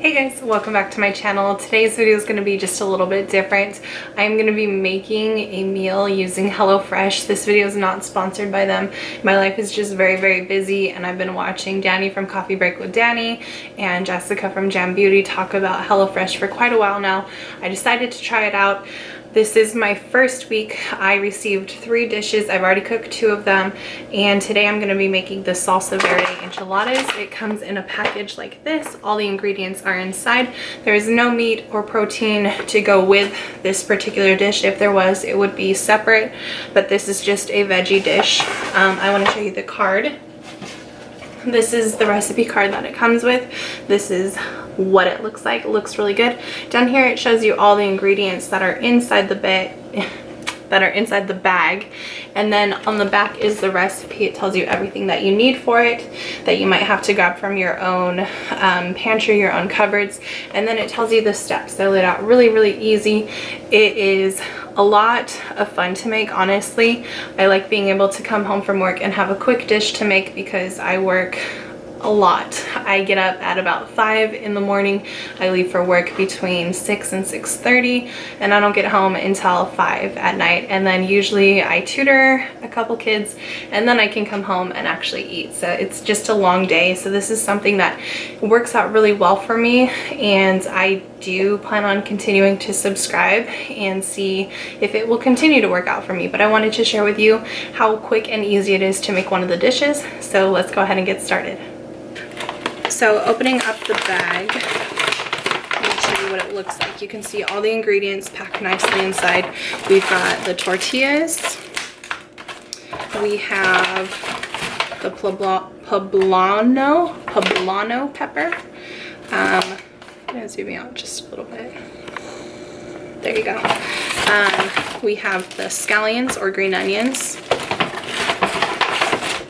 Hey guys, welcome back to my channel. Today's video is going to be just a little bit different. I'm going to be making a meal using HelloFresh. This video is not sponsored by them. My life is just very busy, and I've been watching Danny from Coffee Break with Danny and Jessica from Jam Beauty talk about HelloFresh for quite a while now. I decided to try it out. This is my first week. I received 3 dishes. I've already cooked 2 of them, and today I'm going to be making the Salsa Verde Enchiladas. It comes in a package like this. All the ingredients are inside. There is no meat or protein to go with this particular dish. If there was, it would be separate, but this is just a veggie dish. I want to show you the card. This is the recipe card that it comes with. This is what it looks like. It looks really good. Down here it shows you all the ingredients that are inside the bag, and then on the back is the recipe. It tells you everything that you need for it, that you might have to grab from your own pantry, your own cupboards, and then it tells you the steps. They're laid out really easy. It is a lot of fun to make, honestly. I like being able to come home from work and have a quick dish to make because I work a lot. I get up at about 5 in the morning. I leave for work between 6 and 6:30, and I don't get home until 5 at night. And then usually I tutor a couple kids, and then I can come home and actually eat. So it's just a long day. So this is something that works out really well for me, and I do plan on continuing to subscribe and see if it will continue to work out for me. But I wanted to share with you how quick and easy it is to make one of the dishes. So let's go ahead and get started. So opening up the bag, I'm going to show you what it looks like. You can see all the ingredients packed nicely inside. We've got the tortillas. We have the poblano pepper. I'm going to zoom out just a little bit. There you go. We have the scallions or green onions.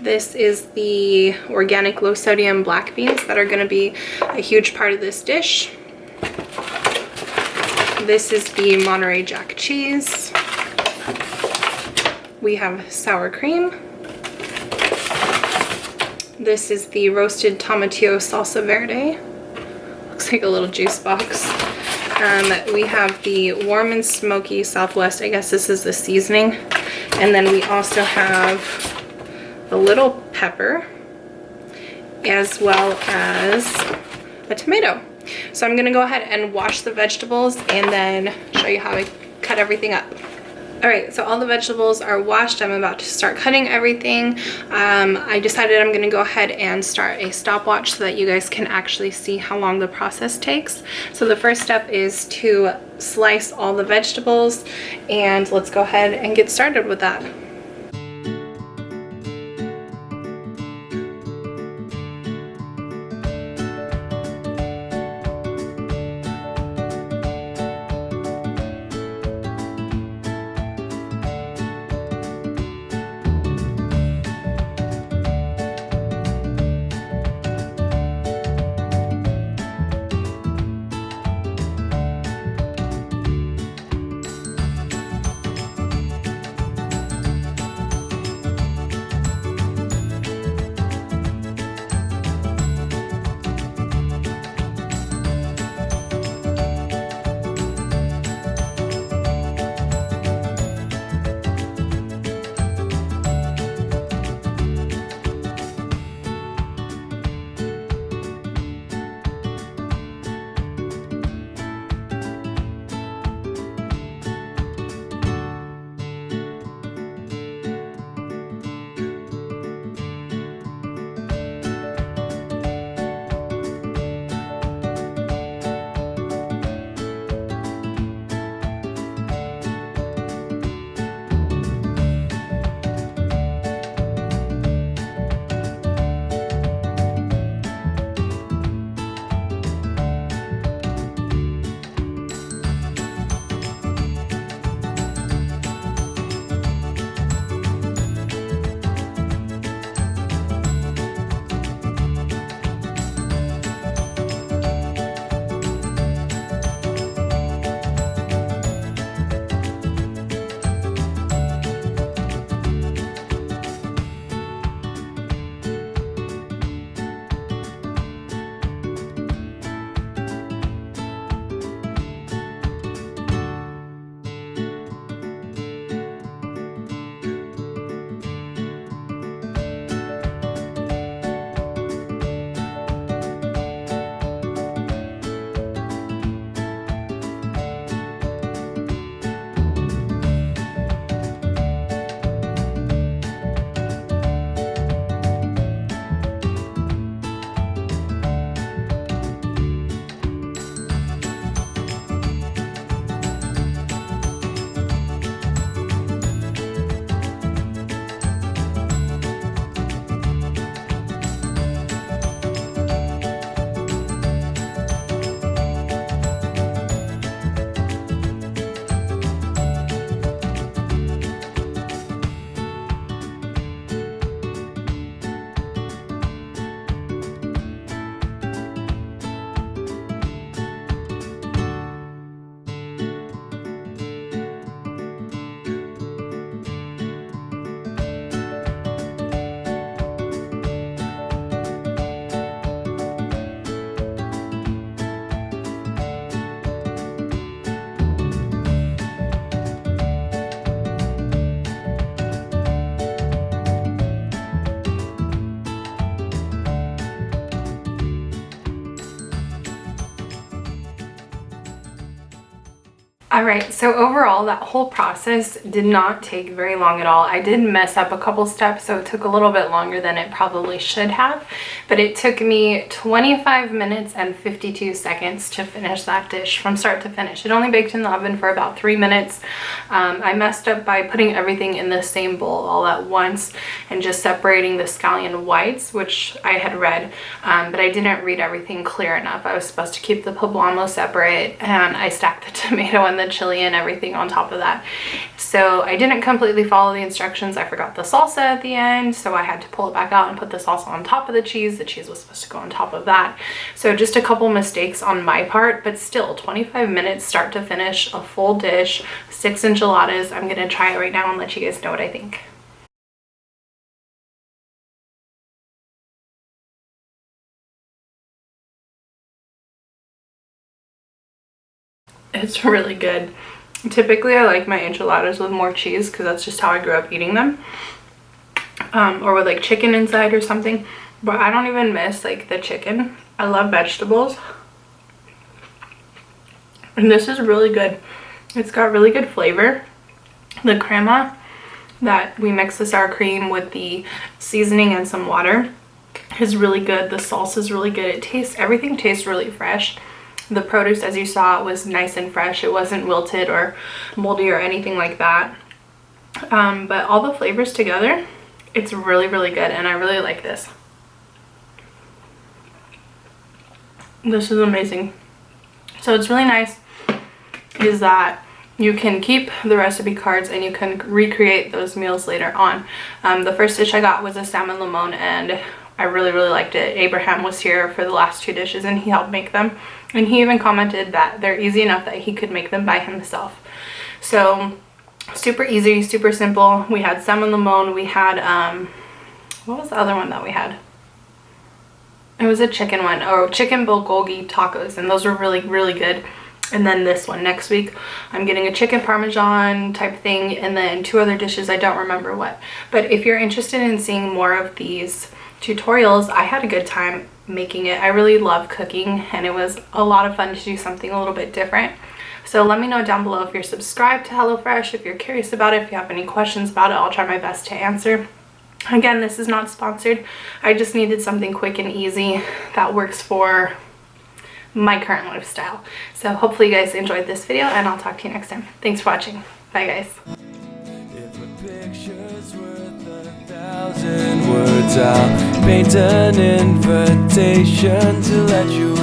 This is the organic low sodium black beans that are going to be a huge part of this dish. This is the Monterey Jack cheese. We have sour cream. This is the roasted tomatillo salsa verde. Looks like a little juice box. We have the warm and smoky Southwest. I guess this is the seasoning. And then we also have a little pepper, as well as a tomato. So I'm gonna go ahead and wash the vegetables and then show you how I cut everything up. Alright, so all the vegetables are washed. I'm about to start cutting everything. I decided I'm gonna go ahead and start a stopwatch so that you guys can actually see how long the process takes. So the first step is to slice all the vegetables, and let's go ahead and get started with that. All right, so overall, that whole process did not take very long at all. I did mess up a couple steps, so it took a little bit longer than it probably should have, but it took me 25 minutes and 52 seconds to finish that dish from start to finish. It only baked in the oven for about 3 minutes. I messed up by putting everything in the same bowl all at once and just separating the scallion whites, which I had read, but I didn't read everything clear enough. I was supposed to keep the poblano separate, and I stacked the tomato and the chili and everything on top of that. So I didn't completely follow the instructions. I forgot the salsa at the end, so I had to pull it back out and put the salsa on top of the cheese. The cheese was supposed to go on top of that. So just a couple mistakes on my part, but still 25 minutes start to finish, a full dish, 6 enchiladas. I'm gonna try it right now and let you guys know what I think. It's really good. Typically, I like my enchiladas with more cheese because that's just how I grew up eating them. Or with like chicken inside or something. But I don't even miss like the chicken. I love vegetables. And this is really good. It's got really good flavor. The crema that we mix the sour cream with the seasoning and some water is really good. The salsa is really good. Everything tastes really fresh. The produce, as you saw, was nice and fresh. It wasn't wilted or moldy or anything like that. But all the flavors together, it's really, really good, and I really like this. This is amazing. So it's really nice is that you can keep the recipe cards and you can recreate those meals later on. The first dish I got was a salmon limon, and I really, really liked it. Abraham was here for the last 2 dishes and he helped make them. And he even commented that they're easy enough that he could make them by himself. So super easy, super simple. We had salmon limon. We had, what was the other one that we had? It was a chicken one, or chicken bulgogi tacos. And those were really, really good. And then this one next week, I'm getting a chicken parmesan type thing, and then 2 other dishes, I don't remember what. But if you're interested in seeing more of these tutorials, I had a good time making it. I really love cooking, and it was a lot of fun to do something a little bit different. So let me know down below if you're subscribed to HelloFresh, if you're curious about it, if you have any questions about it. I'll try my best to answer. Again, this is not sponsored. I just needed something quick and easy that works for my current lifestyle. So hopefully you guys enjoyed this video, and I'll talk to you next time. Thanks for watching. Bye guys. If a picture's worth 1,000 words, I'll paint an invitation to let you